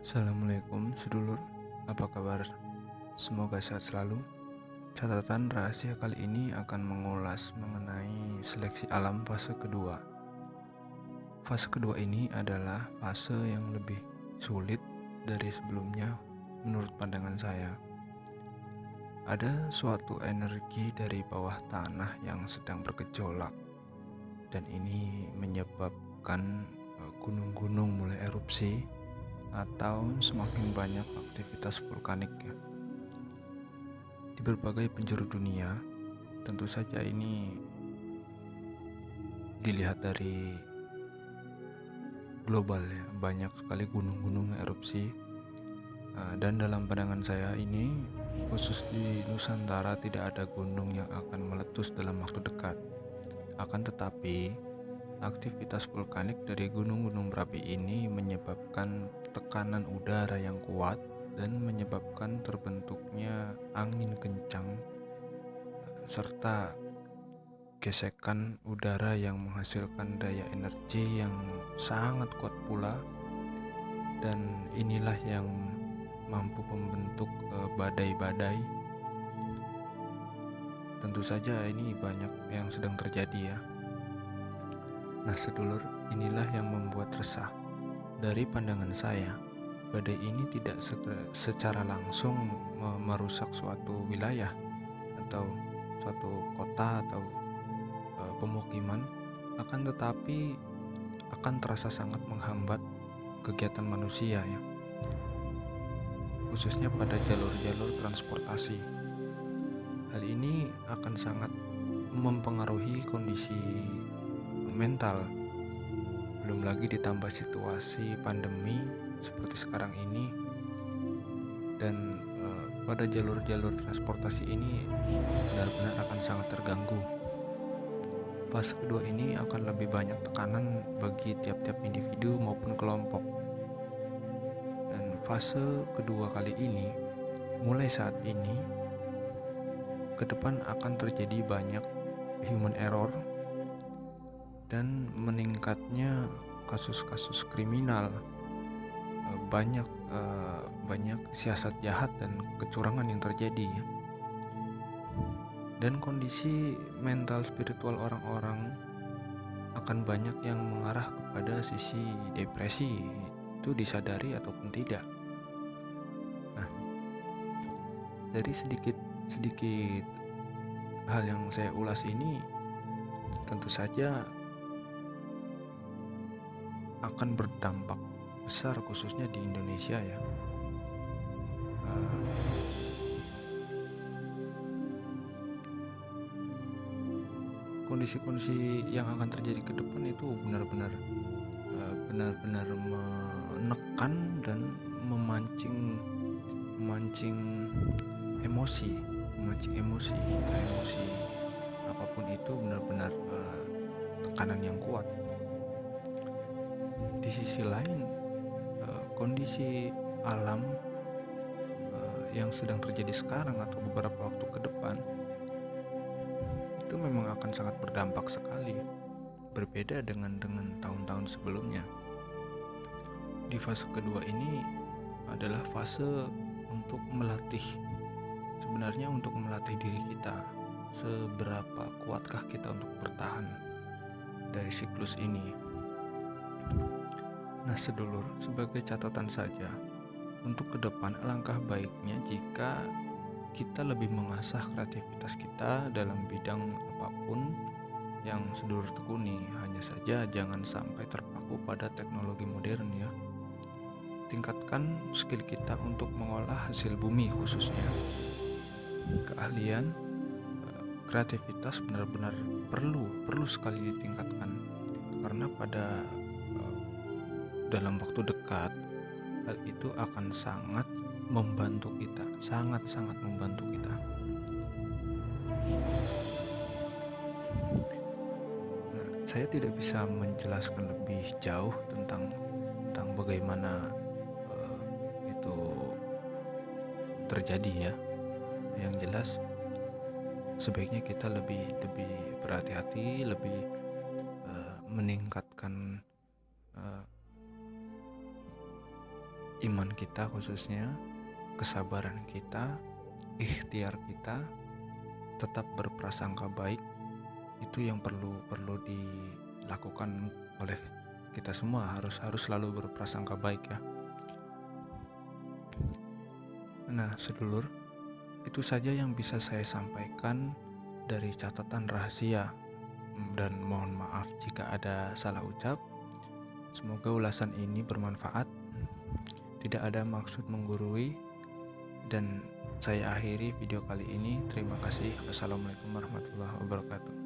Assalamualaikum sedulur, apa kabar? Semoga sehat selalu. Catatan rahasia kali ini akan mengulas mengenai seleksi alam fase kedua. Fase kedua ini adalah fase yang lebih sulit dari sebelumnya menurut pandangan saya. Ada suatu energi dari bawah tanah yang sedang bergejolak, dan ini menyebabkan gunung-gunung mulai erupsi atau semakin banyak aktivitas vulkanik ya. Di berbagai penjuru dunia, tentu saja ini dilihat dari global ya, banyak sekali gunung-gunung erupsi. Dan dalam pandangan saya ini, khusus di Nusantara tidak ada gunung yang akan meletus dalam waktu dekat. Akan tetapi, aktivitas vulkanik dari gunung-gunung berapi ini menyebabkan tekanan udara yang kuat dan menyebabkan terbentuknya angin kencang serta gesekan udara yang menghasilkan daya energi yang sangat kuat pula, dan inilah yang mampu membentuk badai-badai. Tentu saja ini banyak yang sedang terjadi ya. Nah sedulur, inilah yang membuat resah. Dari pandangan saya, badai ini tidak secara langsung merusak suatu wilayah atau suatu kota atau pemukiman, akan tetapi akan terasa sangat menghambat kegiatan manusia ya, khususnya pada jalur-jalur transportasi. Hal ini akan sangat mempengaruhi kondisi mental, belum lagi ditambah situasi pandemi seperti sekarang ini, dan pada jalur-jalur transportasi ini benar-benar akan sangat terganggu. Fase kedua ini akan lebih banyak tekanan bagi tiap-tiap individu maupun kelompok. Dan fase kedua kali ini, mulai saat ini, ke depan akan terjadi banyak human error dan meningkatnya kasus-kasus kriminal, banyak siasat jahat dan kecurangan yang terjadi ya. Dan kondisi mental spiritual orang-orang akan banyak yang mengarah kepada sisi depresi, itu disadari ataupun tidak. Nah, dari sedikit hal yang saya ulas ini, tentu saja akan berdampak besar khususnya di Indonesia ya. Kondisi-kondisi yang akan terjadi ke depan itu benar-benar menekan dan memancing emosi apapun itu, benar-benar tekanan yang kuat. Di sisi lain, kondisi alam yang sedang terjadi sekarang atau beberapa waktu ke depan itu memang akan sangat berdampak sekali, berbeda dengan tahun-tahun sebelumnya. Di fase kedua ini adalah fase untuk melatih, sebenarnya untuk melatih diri kita, seberapa kuatkah kita untuk bertahan dari siklus ini. Nah sedulur, sebagai catatan saja, untuk ke depan alangkah baiknya jika kita lebih mengasah kreativitas kita dalam bidang apapun yang sedulur tekuni. Hanya saja jangan sampai terpaku pada teknologi modern ya. Tingkatkan skill kita untuk mengolah hasil bumi khususnya. Keahlian, kreativitas benar-benar perlu sekali ditingkatkan, karena pada dalam waktu dekat hal itu akan sangat membantu kita, sangat-sangat membantu kita. Nah, saya tidak bisa menjelaskan lebih jauh tentang bagaimana itu terjadi ya. Yang jelas sebaiknya kita lebih berhati-hati, lebih meningkatkan iman kita khususnya, kesabaran kita, ikhtiar kita, tetap berprasangka baik. Itu yang perlu dilakukan oleh kita semua, harus selalu berprasangka baik ya. Nah, sedulur, itu saja yang bisa saya sampaikan dari catatan rahasia, dan mohon maaf jika ada salah ucap. Semoga ulasan ini bermanfaat, tidak ada maksud menggurui, dan saya akhiri video kali ini. Terima kasih. Wassalamualaikum warahmatullahi wabarakatuh.